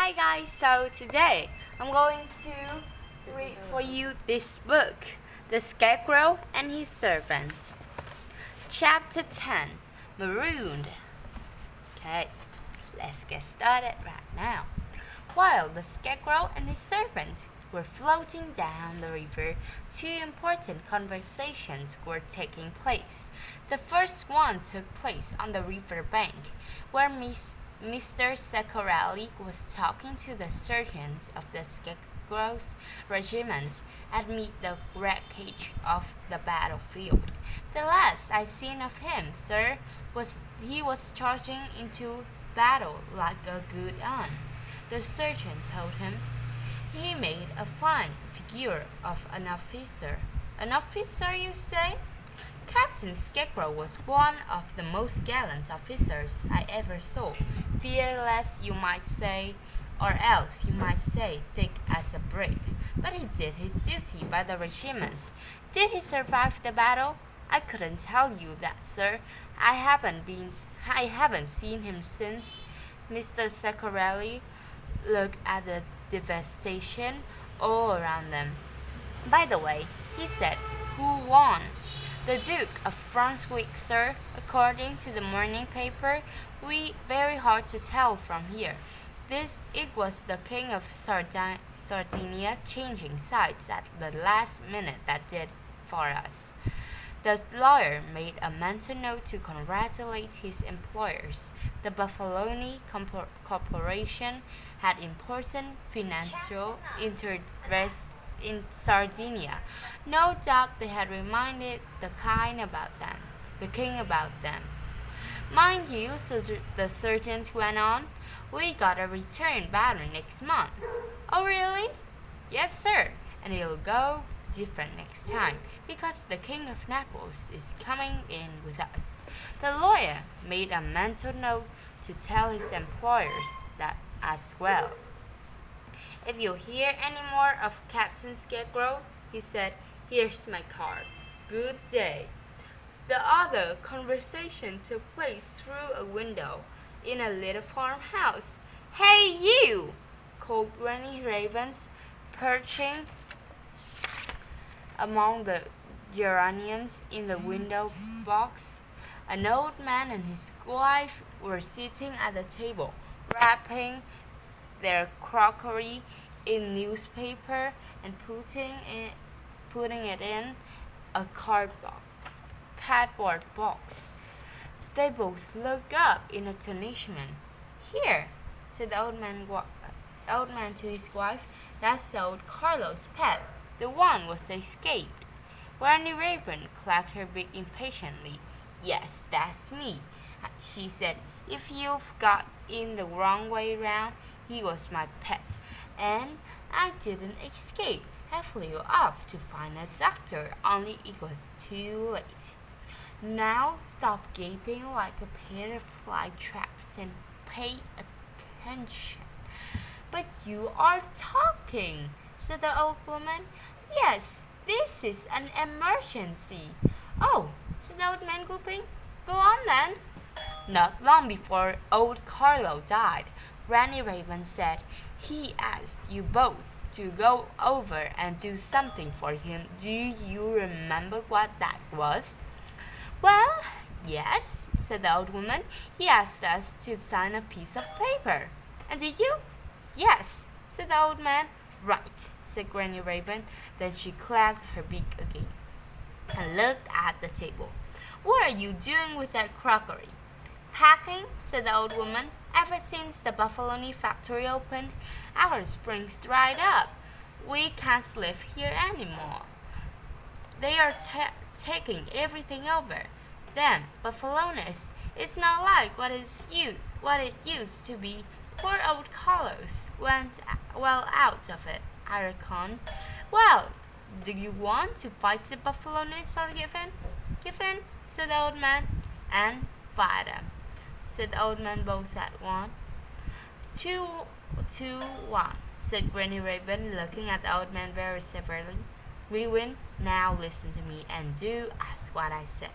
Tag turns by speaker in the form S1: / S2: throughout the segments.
S1: Hi guys, so today I'm going to read for you this book, The Scarecrow and His Servant. Chapter 10, Marooned. Okay, let's get started right now. While the Scarecrow and his servant were floating down the river, two important conversations were taking place. The first one took place on the river bank, where Mr. Saccarelli was talking to the sergeant of the Scarecrow's regiment amid the wreckage of the battlefield. The last I seen of him, sir, was he was charging into battle like a good un. The sergeant told him. He made a fine figure of an officer. An officer, you say? Captain Scarecrow was one of the most gallant officers I ever saw. Fearless, you might say, or else you might say thick as a brick. But he did his duty by the regiment. Did he survive the battle? I couldn't tell you that, sir. I haven't seen him since. Mr. Saccarelli looked at the devastation all around them. By the way, he said, who won? The Duke of Brunswick, sir. According to the morning paper, very hard to tell from here. It was the King of Sardinia changing sides at the last minute that did for us. The lawyer made a mental note to congratulate his employers. The Buffaloni Corporation had important financial interests in Sardinia. No doubt they had reminded the king about them. Mind you, so the sergeant went on, we got a return battle next month. Oh, really? Yes, sir, and it'll go different next time because the King of Naples is coming in with us. The lawyer made a mental note to tell his employers that as well. If you hear any more of Captain Scarecrow, he said, here's my card. Good day. The other conversation took place through a window in a little farmhouse. Hey, you! Called Granny Ravens, perching among the geraniums in the window box. An old man and his wife were sitting at the table, wrapping their crockery in newspaper and putting it in a cardboard box. They both looked up in astonishment. Here, said the old man to his wife, that's old Carlo's pet. The one was escaped. Granny Raven clacked her beak impatiently. Yes, that's me, she said. If you've got in the wrong way round, he was my pet, and I didn't escape. I flew off to find a doctor, only it was too late. Now stop gaping like a pair of fly traps and pay attention. But you are talking, said the old woman. Yes, this is an emergency. Oh, said the old man gulping. Go on then. Not long before old Carlo died, Granny Raven said, he asked you both to go over and do something for him. Do you remember what that was? Well, yes, said the old woman. He asked us to sign a piece of paper. And did you? Yes, said the old man. Right, said Granny Raven. Then she clacked her beak again and looked at the table. What are you doing with that crockery? Packing, said the old woman. Ever since the Buffaloni factory opened, our springs dried up. We can't live here anymore. They are taking everything over. Them Buffalones is not like what it used to be. Poor old Carlos went well out of it, I reckon. Well, do you want to fight the Buffalones or give in, said the old man. And fight them, said the old man both at once. 2-1, said Granny Raven, looking at the old man very severely. We win. Now listen to me and do as what I say.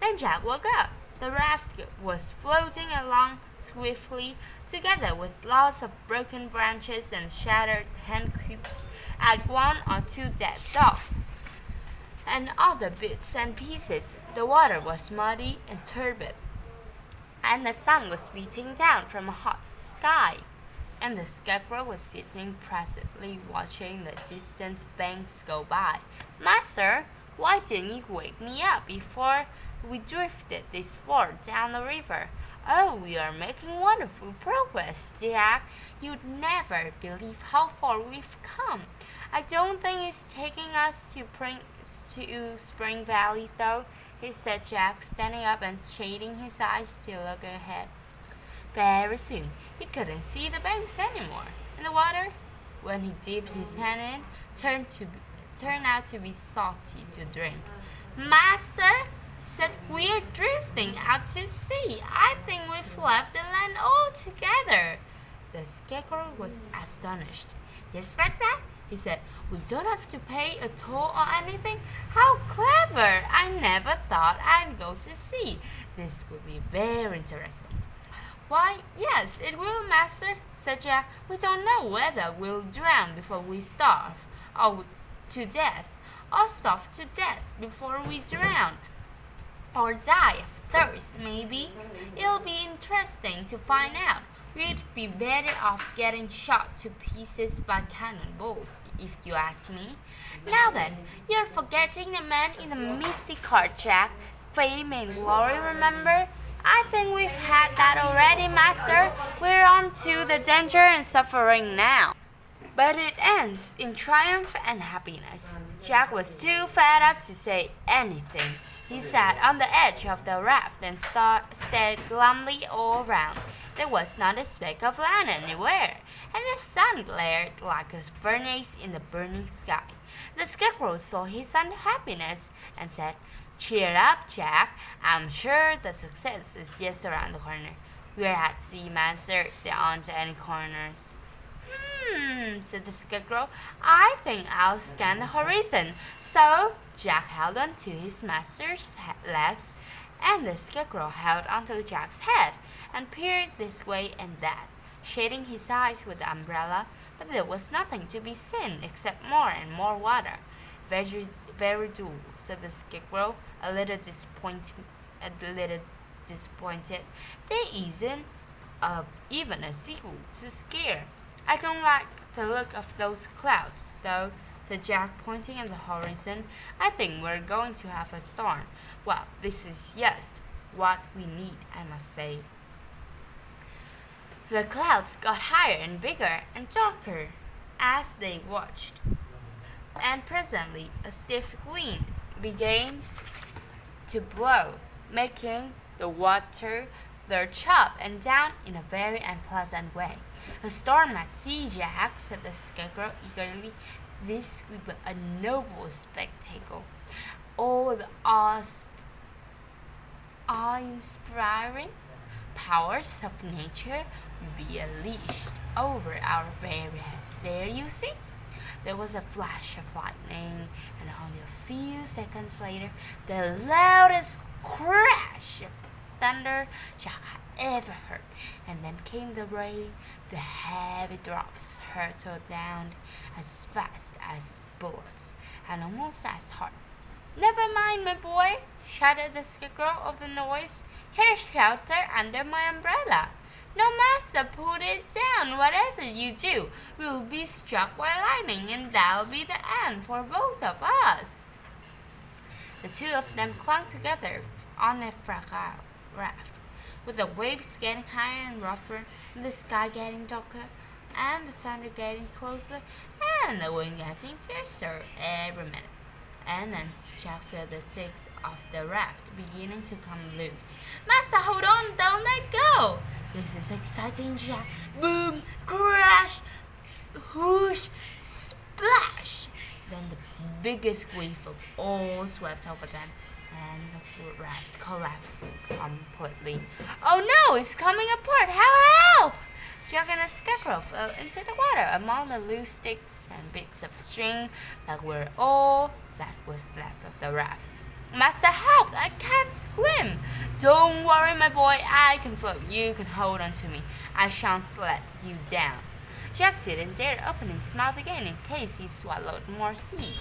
S1: Then Jack woke up. The raft was floating along swiftly, together with lots of broken branches and shattered hen coops, and one or two dead dogs, and other bits and pieces. The water was muddy and turbid, and the sun was beating down from a hot sky, and the Scarecrow was sitting placidly watching the distant banks go by. "Master, why didn't you wake me up before we drifted this far down the river?" "Oh, we are making wonderful progress, Jack. You'd never believe how far we've come. I don't think it's taking us to Spring Valley, though," he said, Jack, standing up and shading his eyes to look ahead. Very soon he couldn't see the banks anymore, and the water, when he dipped his hand in, turned out to be salty to drink. "Master," said, "we're drifting out to sea. I think we've left the land altogether." The Scarecrow was astonished. "Just like that?" he said. "We don't have to pay a toll or anything? How clever! I never thought I'd go to sea. This will be very interesting." "Why, yes, it will, Master," said Jack. "We don't know whether we'll drown before we starve to death, or starve to death before we drown, or die of thirst, maybe. It'll be interesting to find out. We'd be better off getting shot to pieces by cannonballs, if you ask me. Now then, you're forgetting the man in the misty cart, Jack. Fame and glory, remember? I think we've had that already, Master. We're on to the danger and suffering now." But it ends in triumph and happiness. Jack was too fed up to say anything. He sat on the edge of the raft and stared glumly all around. There was not a speck of land anywhere, and the sun glared like a furnace in the burning sky. The Scarecrow saw his unhappiness and said, "Cheer up, Jack. I'm sure the success is just around the corner." "We're at sea, Master. There aren't any corners." Said the Scarecrow. "I think I'll scan the horizon." So Jack held on to his master's legs, and the Scarecrow held onto Jack's head and peered this way and that, shading his eyes with the umbrella, but there was nothing to be seen except more and more water. "Very, very dull," said the Scarecrow, a little disappointed. "There isn't even a seagull to scare." "I don't like the look of those clouds, though," said Jack, pointing at the horizon. "I think we're going to have a storm. Well, this is just what we need, I must say." The clouds got higher and bigger and darker as they watched, and presently a stiff wind began to blow, making the water lurch up and down in a very unpleasant way. "A storm at sea, Jack," said the Scarecrow eagerly. "This would be a noble spectacle. All the awe-inspiring powers of nature would be unleashed over our very heads. There, you see." There was a flash of lightning, and only a few seconds later, the loudest crash of thunder Jack had ever heard, and then came the rain. The heavy drops hurtled down as fast as bullets, and almost as hard. "Never mind, my boy," shouted the Scarecrow of the noise. "Here's shelter under my umbrella. No, Master, put it down. Whatever you do, we'll be struck by lightning, and that'll be the end for both of us." The two of them clung together on a fragile raft, with the waves getting higher and rougher, and the sky getting darker, and the thunder getting closer, and the wind getting fiercer every minute. And then Jack felt the sticks of the raft beginning to come loose. "Master, hold on, don't let go." "This is exciting, Jack." Boom, crash, whoosh, splash. Then the biggest wave of all swept over them, and the raft collapsed completely. "Oh no, it's coming apart! Help! Jack and the Scarecrow fell into the water among the loose sticks and bits of string that were all that was left of the raft. Master, help! I can't swim! Don't worry, my boy, I can float. You can hold on to me. I shan't let you down. Jack didn't dare open his mouth again in case he swallowed more sea.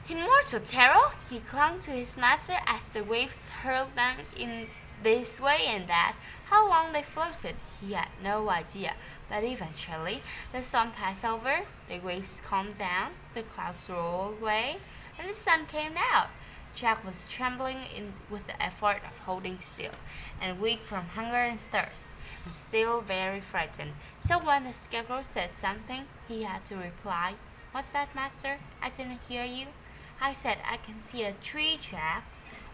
S1: In mortal terror, he clung to his master as the waves hurled them in this way and that. How long they floated, he had no idea, but eventually the storm passed over, the waves calmed down, the clouds rolled away, and the sun came out. Jack was trembling with the effort of holding still, and weak from hunger and thirst, and still very frightened. So when the Scarecrow said something, he had to reply, "What's that, master? I didn't hear you." "I said I can see a tree, Jack."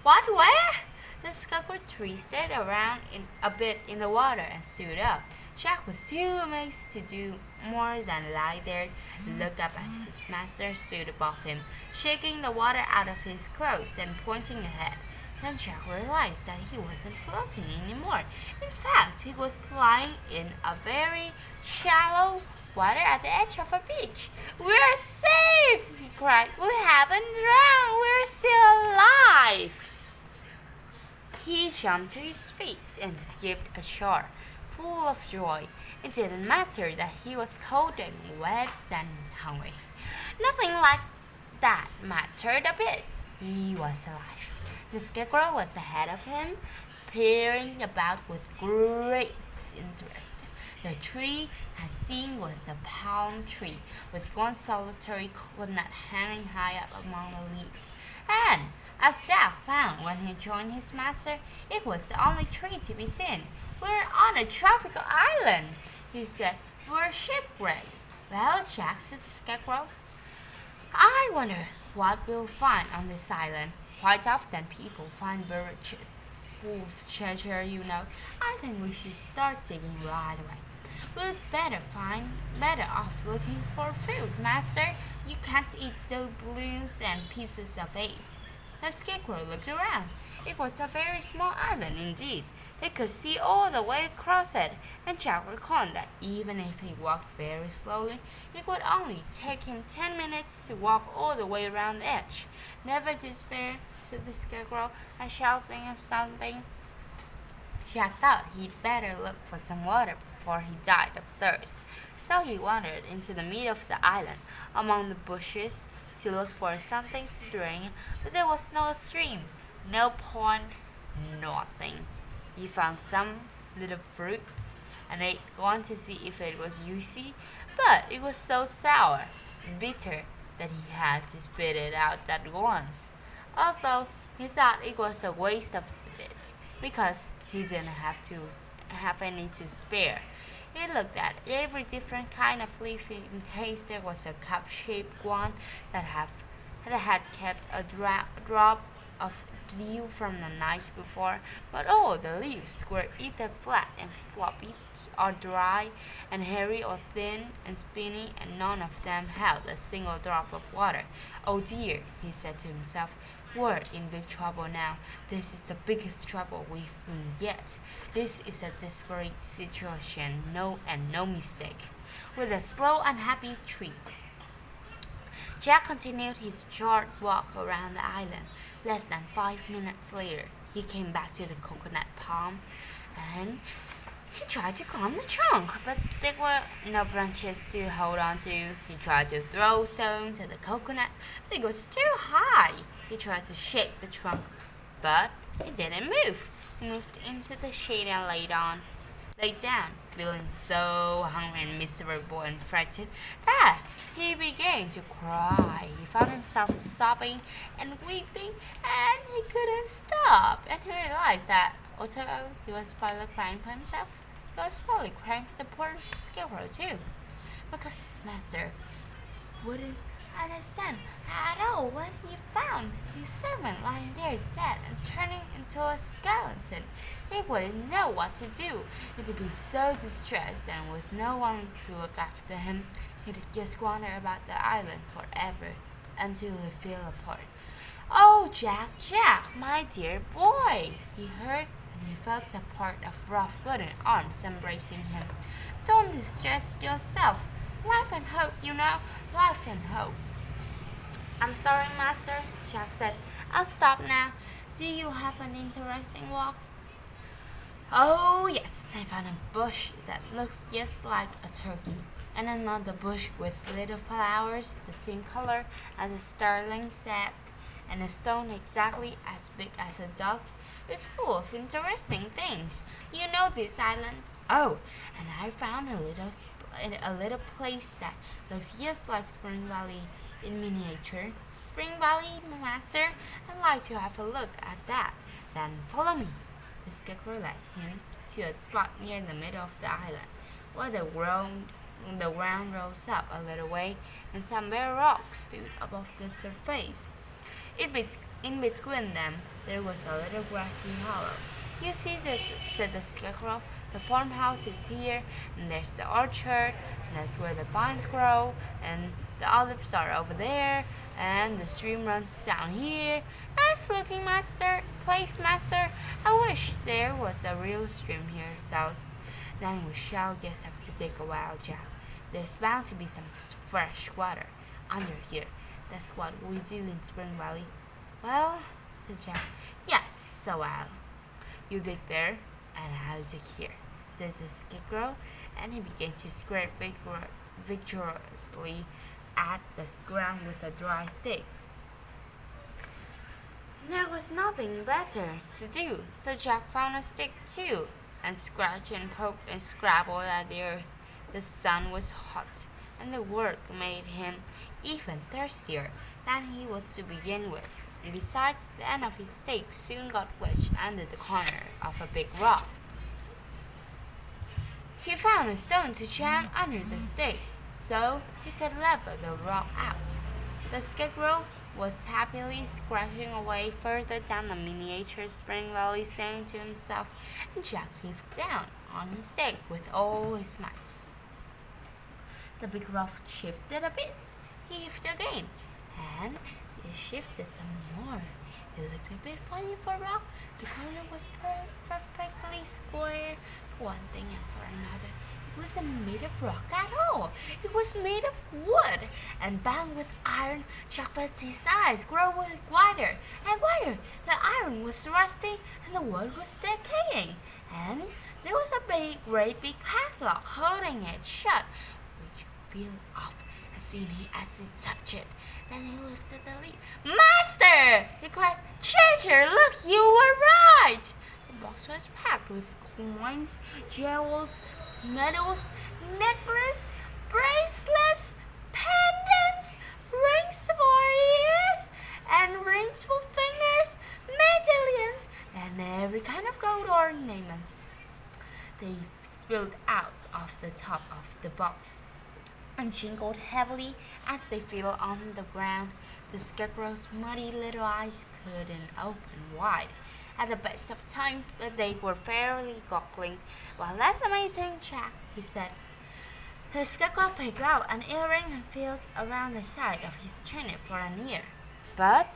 S1: "What? Where?" The Scarecrow twisted around a bit in the water and stood up. Jack was too amazed to do more than lie there and look up as his master stood above him, shaking the water out of his clothes and pointing ahead. Then Jack realized that he wasn't floating anymore. In fact, he was lying in a very shallow water at the edge of a beach. "We're safe!" he cried. "We haven't drowned! We're still alive!" He jumped to his feet and skipped ashore, full of joy. It didn't matter that he was cold and wet and hungry. Nothing like that mattered a bit. He was alive. The Scarecrow was ahead of him, peering about with great interest. The tree he had seen was a palm tree, with one solitary coconut hanging high up among the leaves. And, as Jack found when he joined his master, it was the only tree to be seen. "We're on a tropical island," he said. "We're shipwrecked." "Well, Jack," said the Scarecrow, "I wonder what we'll find on this island. Quite often people find buried chests full of treasure, you know. I think we should start digging right away. We'd better off looking for food, master. You can't eat doubloons and pieces of eight." The Scarecrow looked around. It was a very small island indeed. They could see all the way across it, and Jack recalled that even if he walked very slowly, it would only take him 10 minutes to walk all the way around the edge. "Never despair," said the Scarecrow. "I shall think of something." Jack thought he'd better look for some water before he died of thirst, so he wandered into the middle of the island, among the bushes, to look for something to drink, but there was no stream, no pond, nothing. He found some little fruits and ate one to see if it was juicy, but it was so sour and bitter that he had to spit it out at once, although he thought it was a waste of spit because he didn't have any to spare. He looked at every different kind of leaf in case there was a cup-shaped one that had kept a drop of dew from the night before, but all the leaves were either flat and floppy, or dry and hairy, or thin and spiny, and none of them held a single drop of water. "Oh dear," he said to himself, "we're in big trouble now. This is the biggest trouble we've in yet. This is a desperate situation, no mistake." With a slow, unhappy treat, Jack continued his short walk around the island. Less than 5 minutes later, he came back to the coconut palm, and he tried to climb the trunk, but there were no branches to hold on to. He tried to throw stones at the coconut, but it was too high. He tried to shake the trunk, but it didn't move. He moved into the shade and lay down, feeling so hungry and miserable and frightened that he began to cry. He found himself sobbing and weeping, and he couldn't stop. And he realized that although he was probably crying for himself, he was probably crying for the poor Scarecrow too, because his master wouldn't understand at all when he found his servant lying there dead and turning into a skeleton. He wouldn't know what to do. He'd be so distressed, and with no one to look after him, he'd just wander about the island forever until he fell apart. "Oh, Jack, Jack, my dear boy," he heard, and he felt a part of rough wooden arms embracing him. "Don't distress yourself. Life and hope, you know, life and hope." I'm sorry, Master, Jack said. I'll stop now. Do you have an interesting walk? Oh, yes, I found a bush that looks just like a turkey, and another bush with little flowers the same color as a starling's egg, and a stone exactly as big as a duck. It's full of interesting things. You know this island? Oh, and I found a little place that looks just like Spring Valley in miniature. Spring Valley, Master? I'd like to have a look at that. Then follow me. The scarecrow led him to a spot near the middle of the island, where the ground rose up a little way, and some bare rocks stood above the surface. In between them, there was a little grassy hollow. You see, said the scarecrow, the farmhouse is here, and there's the orchard, and that's where the vines grow, and the olives are over there, and the stream runs down here. Nice looking place, Master. I wish there was a real stream here, though. Then we shall just have to dig a while, Jack. There's bound to be some fresh water under here. That's what we do in Spring Valley. Well, said Jack. Yes, so you dig there, and I'll dig here, says the scarecrow, and he began to scrape vigorously at the ground with a dry stick. There was nothing better to do, so Jack found a stick too, and scratched and poked and scrabbled at the earth. The sun was hot, and the work made him even thirstier than he was to begin with. And besides, the end of his stick soon got wedged under the corner of a big rock. He found a stone to jam under the stick, so he could level the rock out. The scarecrow was happily scratching away further down the miniature Spring Valley, saying to himself, and Jack heaved down on his stick with all his might. The big rock shifted a bit. He heaved again, and it shifted some more. It looked a bit funny for rock. The corner was perfectly square for one thing and for another. It wasn't made of rock at all. It was made of wood and bound with iron. Jack felt his eyes grow wider and wider. The iron was rusty and the wood was decaying. And there was a great big padlock holding it shut, which peeled off as soon as he touched it. Then he lifted the lid. Master! He cried. Treasure! Look, you were right! The box was packed with coins, jewels, medals, necklaces, bracelets, pendants, rings for ears, and rings for fingers, medallions, and every kind of gold ornaments. They spilled out of the top of the box and jingled heavily as they fell on the ground. The scarecrow's muddy little eyes couldn't open wide. At the best of times, but they were fairly goggling. Well, that's amazing, Jack, he said. The scarecrow picked out an earring and felt around the side of his turnip for an ear. But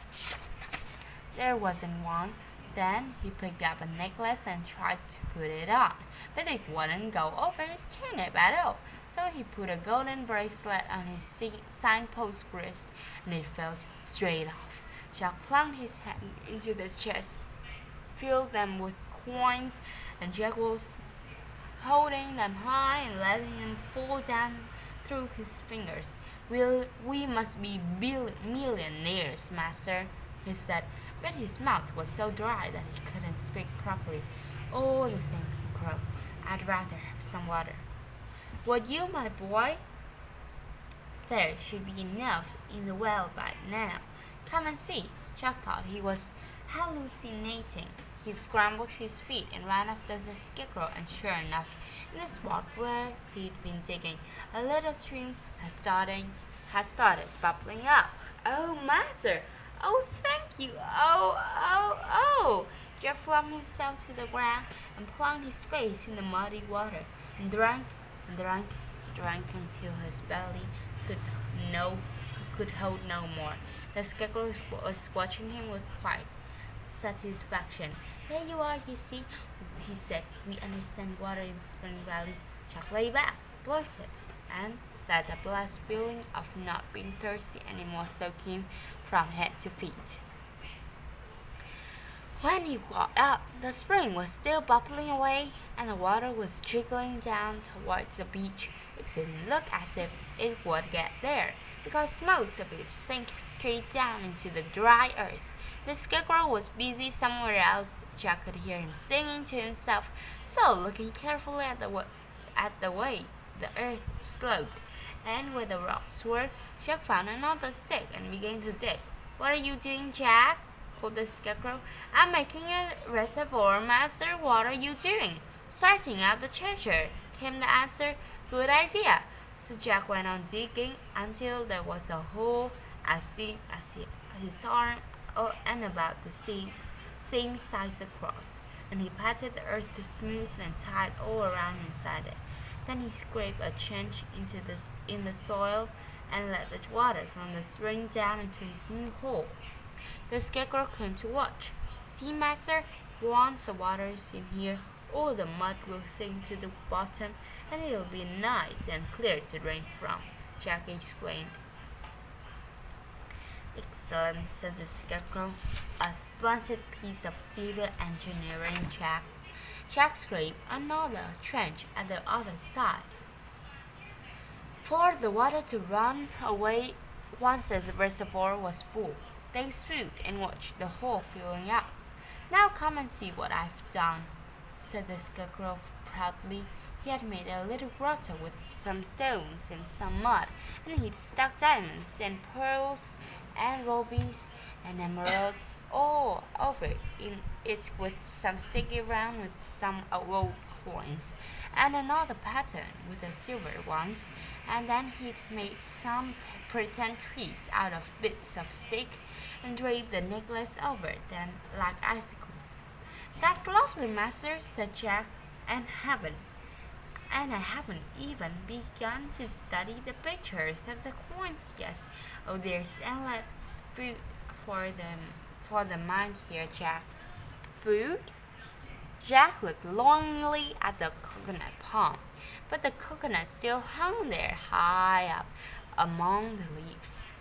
S1: there wasn't one. Then he picked up a necklace and tried to put it on, but it wouldn't go over his turnip at all. So he put a golden bracelet on his signpost wrist, and it fell straight off. Jack flung his hand into the chest, filled them with coins and jewels, holding them high and letting them fall down through his fingers. We must be millionaires, Master, he said, but his mouth was so dry that he couldn't speak properly. All the same, he croaked, I'd rather have some water. Would you, my boy? There should be enough in the well by now. Come and see. Jack thought he was hallucinating. He scrambled to his feet and ran after the scarecrow, and sure enough, in the spot where he'd been digging, a little stream had started bubbling up. Oh, Master! Oh, thank you! Oh! Jack flung himself to the ground and plunged his face in the muddy water, and drank until his belly could hold no more. The scarecrow was watching him with quiet satisfaction. There you are, you see, he said. We understand water in Spring Valley. Jack lay back, bloated, and that the blessed feeling of not being thirsty anymore soaked him from head to feet. When he got up, the spring was still bubbling away, and the water was trickling down towards the beach. It didn't look as if it would get there, because most of it sank straight down into the dry earth. The scarecrow was busy somewhere else. Jack could hear him singing to himself, so looking carefully at the way the earth sloped, and where the rocks were, Jack found another stick and began to dig. "What are you doing, Jack?" called the scarecrow. "I'm making a reservoir, Master. What are you doing?" "Sorting out the treasure," came the answer. "Good idea." So Jack went on digging until there was a hole as deep as his arm and about the same size across, and he patted the earth to smooth and tight all around inside it. Then he scraped a trench in the soil and let the water from the spring down into his new hole. The scarecrow came to watch. "See, Master, once the water is in here, all the mud will sink to the bottom, and it'll be nice and clear to drink from," Jack explained. "Excellent," said the scarecrow. "A splendid piece of civil engineering, Jack." Jack scraped another trench at the other side for the water to run away once the reservoir was full. They stood and watched the hole filling up. "Now come and see what I've done," said the scarecrow proudly. He had made a little grotto with some stones and some mud, and he'd stuck diamonds and pearls and rubies and emeralds all over it with some sticky round with some gold coins and another pattern with the silver ones, and then he'd made some pretend trees out of bits of stick and draped the necklace over them like icicles. "That's lovely, Master," said Jack, and I haven't even begun to study the pictures of the coins yet. Oh, there's endless food for the mind here, Jack." "Food?" Jack looked longingly at the coconut palm, but the coconut still hung there high up among the leaves,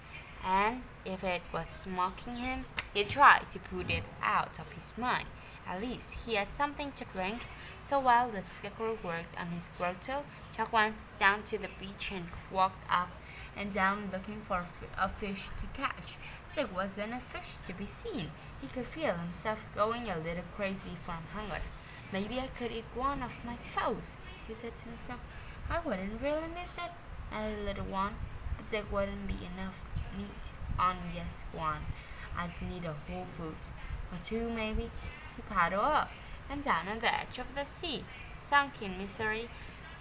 S1: and if it was mocking him, he tried to put it out of his mind. At least he had something to drink. So while the scarecrow worked on his grotto, Jack went down to the beach and walked up and down looking for a fish to catch. There wasn't a fish to be seen. He could feel himself going a little crazy from hunger. "Maybe I could eat one of my toes," he said to himself. "I wouldn't really miss it, not a little one, but there wouldn't be enough meat on just one. I'd need a whole foot, or two maybe." He paddled up and down on the edge of the sea, sunk in misery.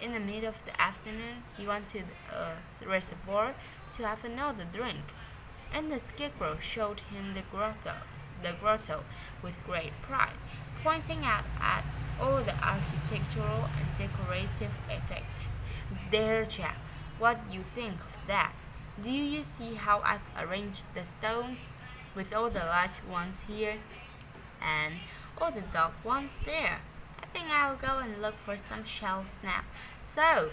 S1: In the middle of the afternoon, he went to the reservoir to have another drink, and the scarecrow showed him the grotto with great pride, pointing out at all the architectural and decorative effects. "There, Jack, what do you think of that? Do you see how I've arranged the stones, with all the light ones here and all the dark ones there? I think I'll go and look for some shells now, so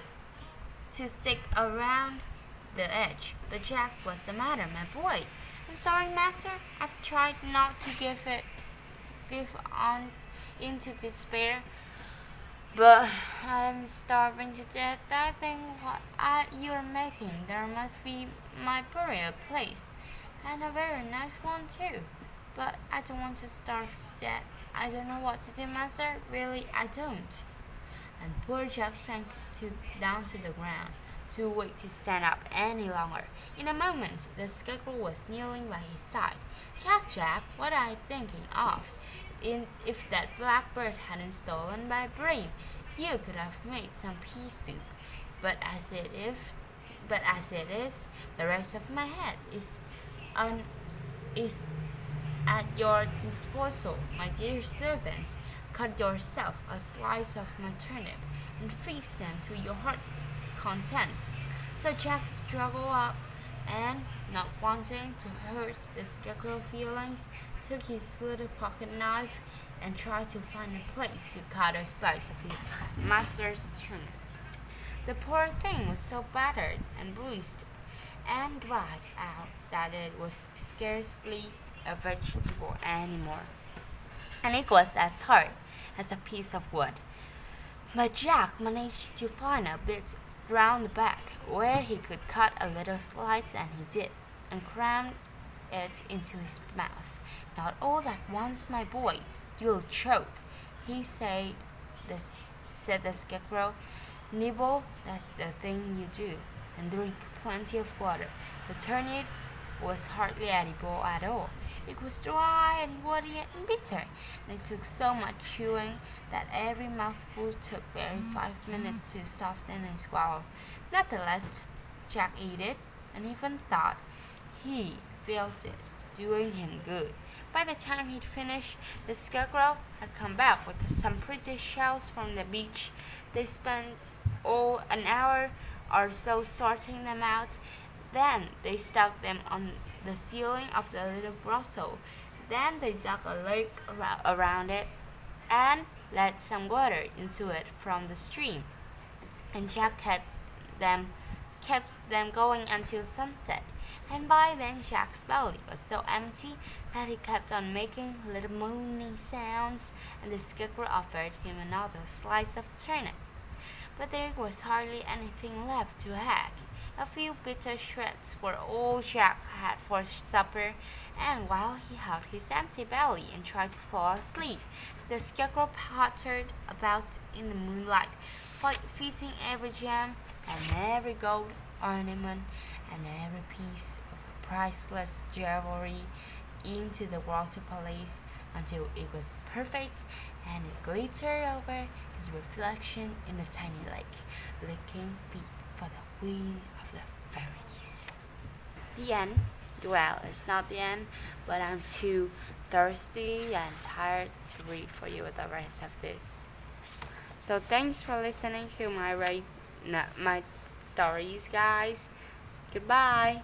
S1: to stick around the edge." But Jack, "What's the matter, my boy?" "I'm sorry, Master. I've tried not to give on into despair, but I'm starving to death. I think what you're making there must be my burial place, and a very nice one too. But I don't want to starve to death. I don't know what to do, Master. Really, I don't." And poor Jack sank down to the ground, too weak to stand up any longer. In a moment, the scarecrow was kneeling by his side. Jack, what are you thinking of? If that blackbird hadn't stolen my brain, you could have made some pea soup. But as it is, the rest of my head is at your disposal, my dear servants. Cut yourself a slice of my turnip and feast them to your heart's content." So Jack struggled up and, not wanting to hurt the scarecrow's feelings, took his little pocket knife and tried to find a place to cut a slice of his master's turnip. The poor thing was so battered and bruised and dried out that it was scarcely a vegetable anymore, and it was as hard as a piece of wood. But Jack managed to find a bit round the back where he could cut a little slice, and he did, and crammed it into his mouth. Not all at once, my boy, you'll choke, he said the scarecrow. Nibble, that's the thing you do, and drink plenty of water. The turnip was hardly edible at all. It was dry and woody and bitter, and it took so much chewing that every mouthful took barely 5 minutes to soften and swallow. Nevertheless, Jack ate it, and even thought he felt it doing him good. By the time he'd finished, the scarecrow had come back with some pretty shells from the beach. They spent an hour or so sorting them out. Then they stuck them on the ceiling of the little grotto. Then they dug a lake around it and let some water into it from the stream. And Jack kept them going until sunset. And by then Jack's belly was so empty that he kept on making little moaning sounds, and the scarecrow offered him another slice of turnip. But there was hardly anything left to hack. A few bitter shreds were all Jack had for supper, and while he hugged his empty belly and tried to fall asleep, the scarecrow pottered about in the moonlight, fitting every gem and every gold ornament and every piece of priceless jewelry into the water palace until it was perfect, and it glittered over his reflection in the tiny lake, licking feet for the queen of the fairies. The end. Well, it's not the end, but I'm too thirsty and tired to read for you the rest of this. So thanks for listening to my stories, guys. Goodbye.